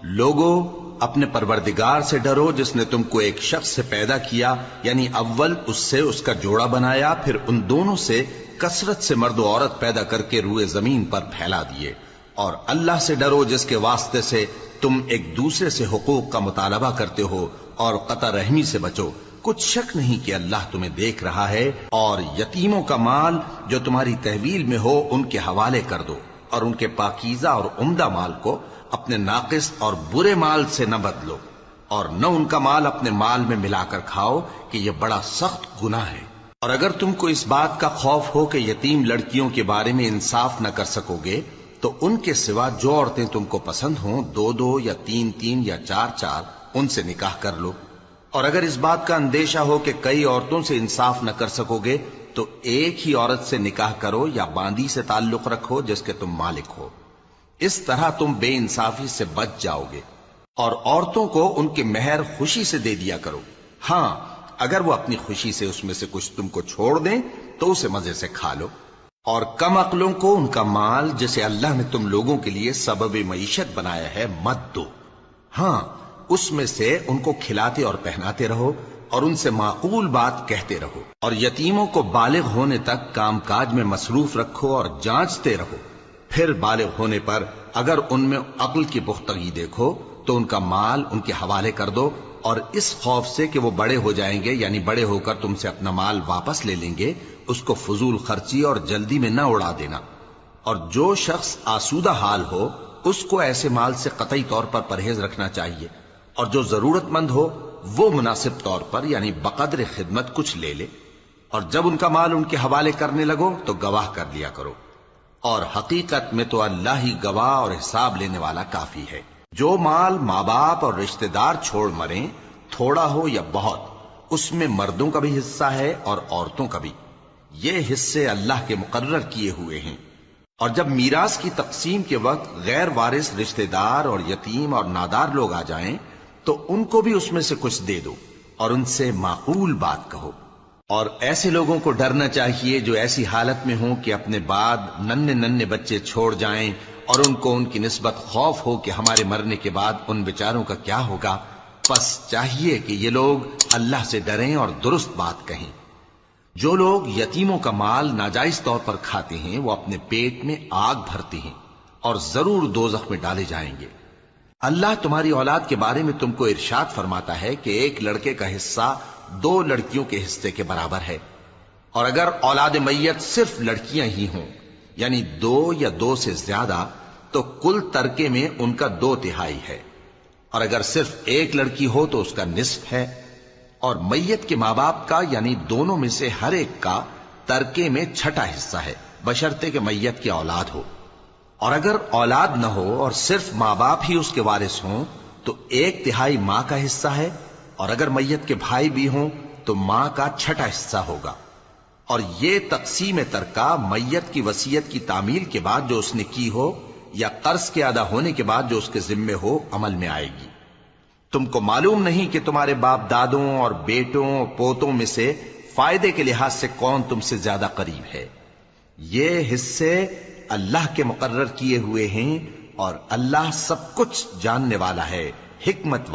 لوگو اپنے پروردگار سے ڈرو جس نے تم کو ایک شخص سے پیدا کیا، یعنی اول اس سے اس کا جوڑا بنایا، پھر ان دونوں سے کثرت سے مرد و عورت پیدا کر کے روئے زمین پر پھیلا دیے۔ اور اللہ سے ڈرو جس کے واسطے سے تم ایک دوسرے سے حقوق کا مطالبہ کرتے ہو، اور قطع رحمی سے بچو، کچھ شک نہیں کہ اللہ تمہیں دیکھ رہا ہے۔ اور یتیموں کا مال جو تمہاری تحویل میں ہو ان کے حوالے کر دو، اور ان کے پاکیزہ اور عمدہ مال کو اپنے ناقص اور برے مال سے نہ بدلو، اور نہ ان کا مال اپنے مال میں ملا کر کھاؤ کہ یہ بڑا سخت گناہ ہے۔ اور اگر تم کو اس بات کا خوف ہو کہ یتیم لڑکیوں کے بارے میں انصاف نہ کر سکو گے تو ان کے سوا جو عورتیں تم کو پسند ہوں، 2 یا 3 یا 4 ان سے نکاح کر لو۔ اور اگر اس بات کا اندیشہ ہو کہ کئی عورتوں سے انصاف نہ کر سکو گے تو ایک ہی عورت سے نکاح کرو یا باندی سے تعلق رکھو جس کے تم مالک ہو، اس طرح تم بے انصافی سے بچ جاؤ گے۔ اور عورتوں کو ان کے مہر خوشی سے دے دیا کرو، ہاں اگر وہ اپنی خوشی سے اس میں سے کچھ تم کو چھوڑ دیں تو اسے مزے سے کھا لو۔ اور کم عقلوں کو ان کا مال جسے اللہ نے تم لوگوں کے لیے سبب معیشت بنایا ہے مت دو، ہاں اس میں سے ان کو کھلاتے اور پہناتے رہو اور ان سے معقول بات کہتے رہو۔ اور یتیموں کو بالغ ہونے تک کام کاج میں مصروف رکھو اور جانچتے رہو، پھر بالغ ہونے پر اگر ان میں عقل کی پختگی دیکھو تو ان کا مال ان کے حوالے کر دو، اور اس خوف سے کہ وہ بڑے ہو جائیں گے، یعنی بڑے ہو کر تم سے اپنا مال واپس لے لیں گے، اس کو فضول خرچی اور جلدی میں نہ اڑا دینا۔ اور جو شخص آسودہ حال ہو اس کو ایسے مال سے قطعی طور پر پرہیز رکھنا چاہیے، اور جو ضرورت مند ہو وہ مناسب طور پر یعنی بقدر خدمت کچھ لے لے۔ اور جب ان کا مال ان کے حوالے کرنے لگو تو گواہ کر لیا کرو، اور حقیقت میں تو اللہ ہی گواہ اور حساب لینے والا کافی ہے۔ جو مال ماں باپ اور رشتہ دار چھوڑ مریں، تھوڑا ہو یا بہت، اس میں مردوں کا بھی حصہ ہے اور عورتوں کا بھی، یہ حصے اللہ کے مقرر کیے ہوئے ہیں۔ اور جب میراث کی تقسیم کے وقت غیر وارث رشتہ دار اور یتیم اور نادار لوگ آ جائیں تو ان کو بھی اس میں سے کچھ دے دو اور ان سے معقول بات کہو۔ اور ایسے لوگوں کو ڈرنا چاہیے جو ایسی حالت میں ہوں کہ اپنے بعد ننھے بچے چھوڑ جائیں اور ان کو ان کی نسبت خوف ہو کہ ہمارے مرنے کے بعد ان بیچاروں کا کیا ہوگا۔ پس چاہیے کہ یہ لوگ اللہ سے ڈریں اور درست بات کہیں۔ جو لوگ یتیموں کا مال ناجائز طور پر کھاتے ہیں وہ اپنے پیٹ میں آگ بھرتے ہیں اور ضرور دوزخ میں ڈالے جائیں گے۔ اللہ تمہاری اولاد کے بارے میں تم کو ارشاد فرماتا ہے کہ ایک لڑکے کا حصہ 2 لڑکیوں کے حصے کے برابر ہے، اور اگر اولاد میت صرف لڑکیاں ہی ہوں یعنی 2 یا 2 سے زیادہ تو کل ترکے میں ان کا 2/3 ہے، اور اگر صرف ایک لڑکی ہو تو اس کا نصف ہے۔ اور میت کے ماں باپ کا یعنی دونوں میں سے ہر ایک کا ترکے میں 6واں حصہ ہے، بشرطے کہ میت کی اولاد ہو۔ اور اگر اولاد نہ ہو اور صرف ماں باپ ہی اس کے وارث ہوں تو 1/3 ماں کا حصہ ہے، اور اگر میت کے بھائی بھی ہوں تو ماں کا 6واں حصہ ہوگا۔ اور یہ تقسیم ترکہ میت کی وصیت کی تعمیل کے بعد جو اس نے کی ہو یا قرض کے ادا ہونے کے بعد جو اس کے ذمے ہو عمل میں آئے گی۔ تم کو معلوم نہیں کہ تمہارے باپ دادوں اور بیٹوں اور پوتوں میں سے فائدے کے لحاظ سے کون تم سے زیادہ قریب ہے۔ یہ حصے اللہ کے مقرر کیے ہوئے ہیں، اور اللہ سب کچھ جاننے والا ہے، حکمت والا۔